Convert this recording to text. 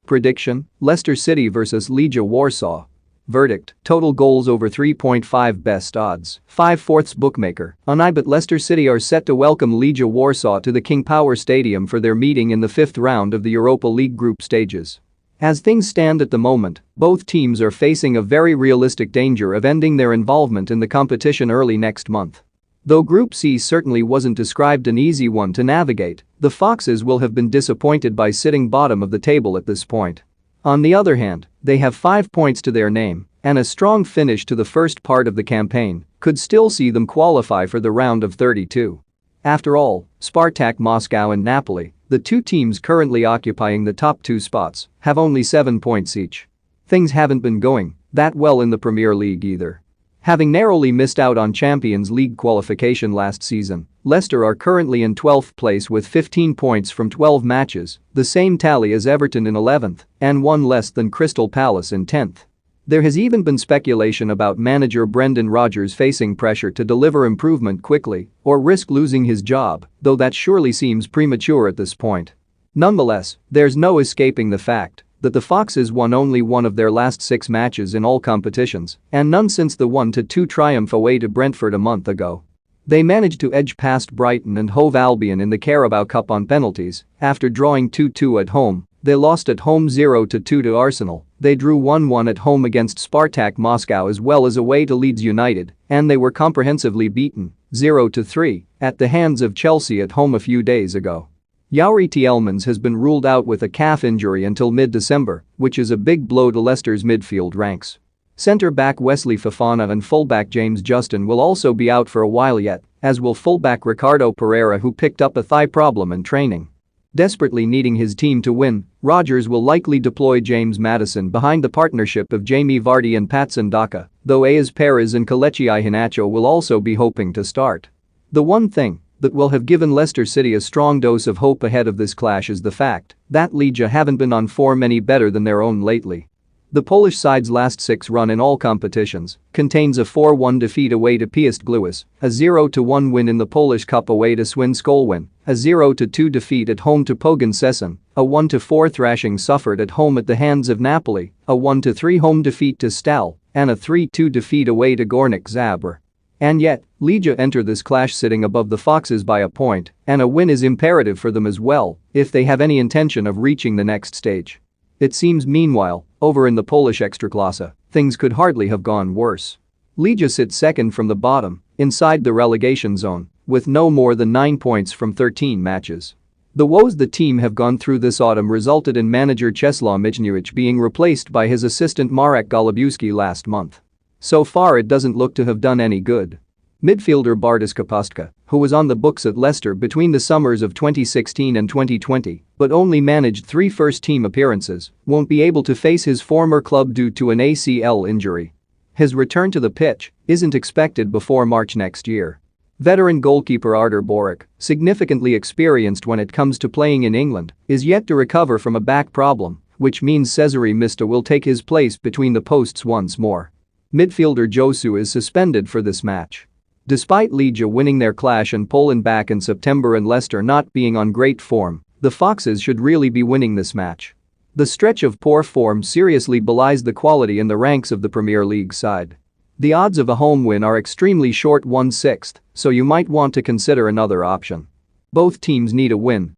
Prediction: Leicester City vs Legia Warsaw. Verdict: total goals over 3.5. Best odds 5/4 bookmaker. On iBet, Leicester City are set to welcome Legia Warsaw to the King Power Stadium for their meeting in the fifth round of the Europa League group stages. As things stand at the moment, both teams are facing a very realistic danger of ending their involvement in the competition early next month. Though Group C certainly wasn't described an easy one to navigate, the Foxes will have been disappointed by sitting bottom of the table at this point. On the other hand, they have 5 points to their name, and a strong finish to the first part of the campaign could still see them qualify for the round of 32. After all, Spartak Moscow and Napoli, the two teams currently occupying the top two spots, have only 7 points each. Things haven't been going that well in the Premier League either. Having narrowly missed out on Champions League qualification last season, Leicester are currently in 12th place with 15 points from 12 matches, the same tally as Everton in 11th, and one less than Crystal Palace in 10th. There has even been speculation about manager Brendan Rodgers facing pressure to deliver improvement quickly or risk losing his job, though that surely seems premature at this point. Nonetheless, there's no escaping the fact that the Foxes won only one of their last 6 matches in all competitions, and none since the 1-2 triumph away to Brentford a month ago. They managed to edge past Brighton and Hove Albion in the Carabao Cup on penalties after drawing 2-2 at home. They lost at home 0-2 to Arsenal, they drew 1-1 at home against Spartak Moscow as well as away to Leeds United, and they were comprehensively beaten 0-3 at the hands of Chelsea at home a few days ago. Youri Tielemans has been ruled out with a calf injury until mid-December, which is a big blow to Leicester's midfield ranks. Centre-back Wesley Fofana and full-back James Justin will also be out for a while yet, as will full-back Ricardo Pereira, who picked up a thigh problem in training. Desperately needing his team to win, Rodgers will likely deploy James Maddison behind the partnership of Jamie Vardy and Patson Daka, though Ayaz Perez and Kelechi Iheanacho will also be hoping to start. The one thing that will have given Leicester City a strong dose of hope ahead of this clash is the fact that Legia haven't been on form any better than their own lately. The Polish side's last 6 run in all competitions contains a 4-1 defeat away to Piast Gliwice, a 0-1 win in the Polish Cup away to Swin-Skolwin, a 0-2 defeat at home to Pogoń Szczecin, a 1-4 thrashing suffered at home at the hands of Napoli, a 1-3 home defeat to Stal, and a 3-2 defeat away to Górnik Zabrze. And yet, Legia enter this clash sitting above the Foxes by a point, and a win is imperative for them as well if they have any intention of reaching the next stage. It seems meanwhile, over in the Polish Ekstraklasa, things could hardly have gone worse. Legia sits second from the bottom, inside the relegation zone, with no more than 9 points from 13 matches. The woes the team have gone through this autumn resulted in manager Czesław Michniewicz being replaced by his assistant Marek Golubiewski last month. So far it doesn't look to have done any good. Midfielder Bartosz Kapustka, who was on the books at Leicester between the summers of 2016 and 2020 but only managed 3 first-team appearances, won't be able to face his former club due to an ACL injury. His return to the pitch isn't expected before March next year. Veteran goalkeeper Artur Boruc, significantly experienced when it comes to playing in England, is yet to recover from a back problem, which means Cezary Mista will take his place between the posts once more. Midfielder Josu is suspended for this match. Despite Legia winning their clash in Poland back in September and Leicester not being on great form, the Foxes should really be winning this match. The stretch of poor form seriously belies the quality in the ranks of the Premier League side. The odds of a home win are extremely short, 1/6, so you might want to consider another option. Both teams need a win